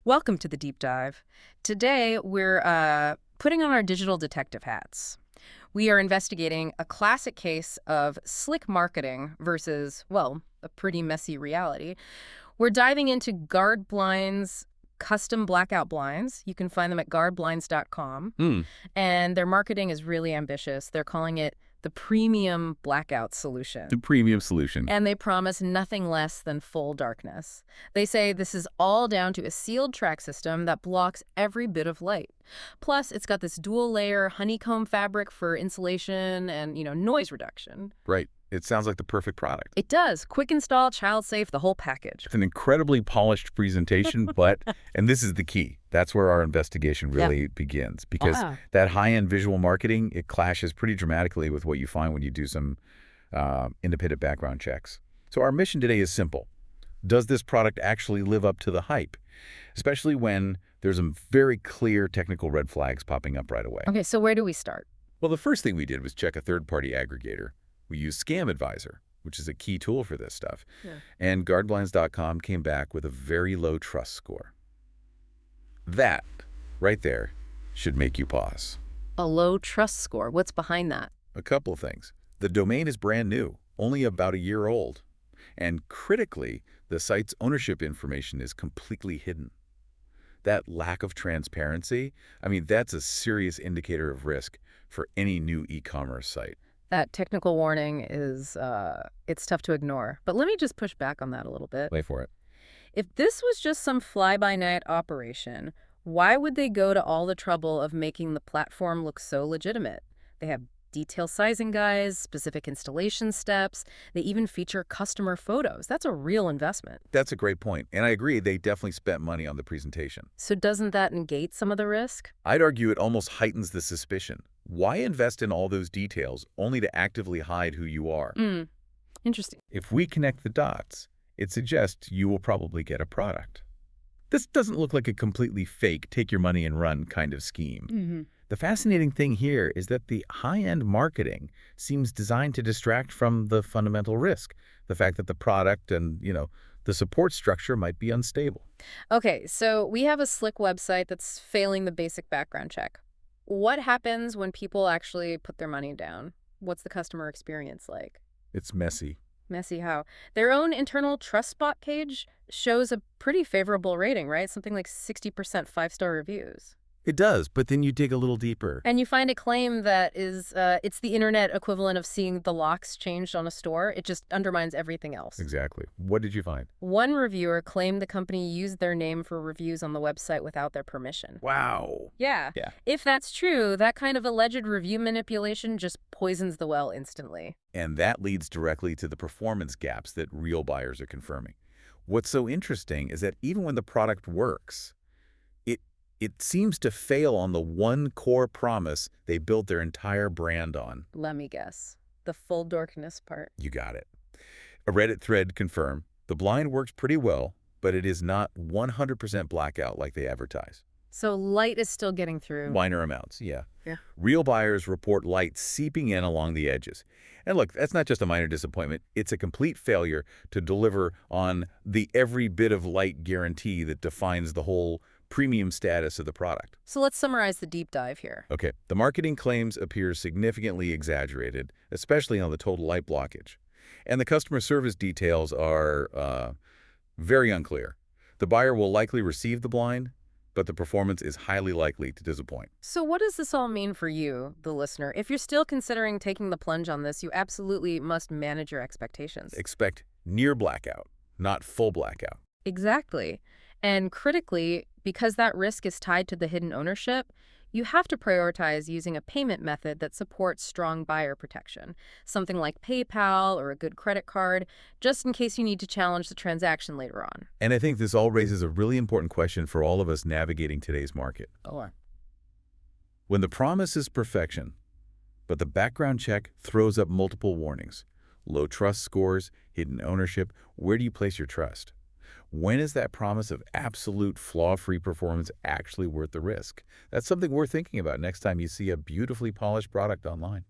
Welcome to the deep dive. Today, we're putting on our digital detective hats. We are investigating a classic case of slick marketing versus, well, a pretty messy reality. We're diving into guard blinds, custom blackout blinds. You can find them at guardblinds.com. Hmm, And their marketing is really ambitious. They're calling it the premium blackout solution. the premium solution. And they promise nothing less than full darkness. They say this is all down to a sealed track system that blocks every bit of light. Plus, it's got this dual-layer honeycomb fabric for insulation and, noise reduction. Right. It sounds like the perfect product. It does. Quick install, child safe, the whole package. It's an incredibly polished presentation, but, and this is the key, that's where our investigation really begins. Because that high-end visual marketing, it clashes pretty dramatically with what you find when you do some independent background checks. So our mission today is simple. Does this product actually live up to the hype? Especially when there's some very clear technical red flags popping up right away. Okay, so where do we start? Well, the first thing we did was check a third-party aggregator. We used Scam Advisor, which is a key tool for this stuff. And guardblinds.com came back with a very low trust score. That, right there, should make you pause. A low trust score. What's behind that? A couple of things. The domain is brand new, only about a year old. And critically, the site's ownership information is completely hidden. That lack of transparency, that's a serious indicator of risk for any new e-commerce site. That technical warning is, it's tough to ignore. But let me just push back on that a little bit. Wait for it. If this was just some fly-by-night operation, why would they go to all the trouble of making the platform look so legitimate? They have detailed sizing guides, specific installation steps. They even feature customer photos. That's a real investment. That's a great point. And I agree, they definitely spent money on the presentation. So doesn't that negate some of the risk? I'd argue it almost heightens the suspicion. Why invest in all those details only to actively hide who you are? Interesting. If we connect the dots, it suggests you will probably get a product. This doesn't look like a completely fake, take your money and run kind of scheme. The fascinating thing here is that the high-end marketing seems designed to distract from the fundamental risk, the fact that the product and, the support structure might be unstable. Okay, so we have a slick website that's failing the basic background check. What happens when people actually put their money down? What's the customer experience like? It's messy. Messy how? Their own internal TrustSpot page shows a pretty favorable rating, right? Something like 60% five-star reviews. It does, but then you dig a little deeper. And you find a claim that is, it's the internet equivalent of seeing the locks changed on a store. It just undermines everything else. Exactly. What did you find? One reviewer claimed the company used their name for reviews on the website without their permission. Wow. Yeah. If that's true, that kind of alleged review manipulation just poisons the well instantly. And that leads directly to the performance gaps that real buyers are confirming. What's so interesting is that even when the product works, it seems to fail on the one core promise they built their entire brand on. Let me guess. The full darkness part. You got it. A Reddit thread confirmed the blind works pretty well, but it is not 100% blackout like they advertise. So light is still getting through. Minor amounts, yeah. Real buyers report light seeping in along the edges. And look, that's not just a minor disappointment. It's a complete failure to deliver on the every bit of light guarantee that defines the whole premium status of the product. So let's summarize the deep dive here. Okay, the marketing claims appear significantly exaggerated, especially on the total light blockage. And the customer service details are very unclear. The buyer will likely receive the blind, but the performance is highly likely to disappoint. So what does this all mean for you, the listener? If you're still considering taking the plunge on this, you absolutely must manage your expectations. Expect near blackout, not full blackout. Exactly. And critically, because that risk is tied to the hidden ownership, you have to prioritize using a payment method that supports strong buyer protection, something like PayPal or a good credit card, just in case you need to challenge the transaction later on. And I think this all raises a really important question for all of us navigating today's market. When the promise is perfection, but the background check throws up multiple warnings, low trust scores, hidden ownership, where do you place your trust? When is that promise of absolute flaw-free performance actually worth the risk? That's something worth thinking about next time you see a beautifully polished product online.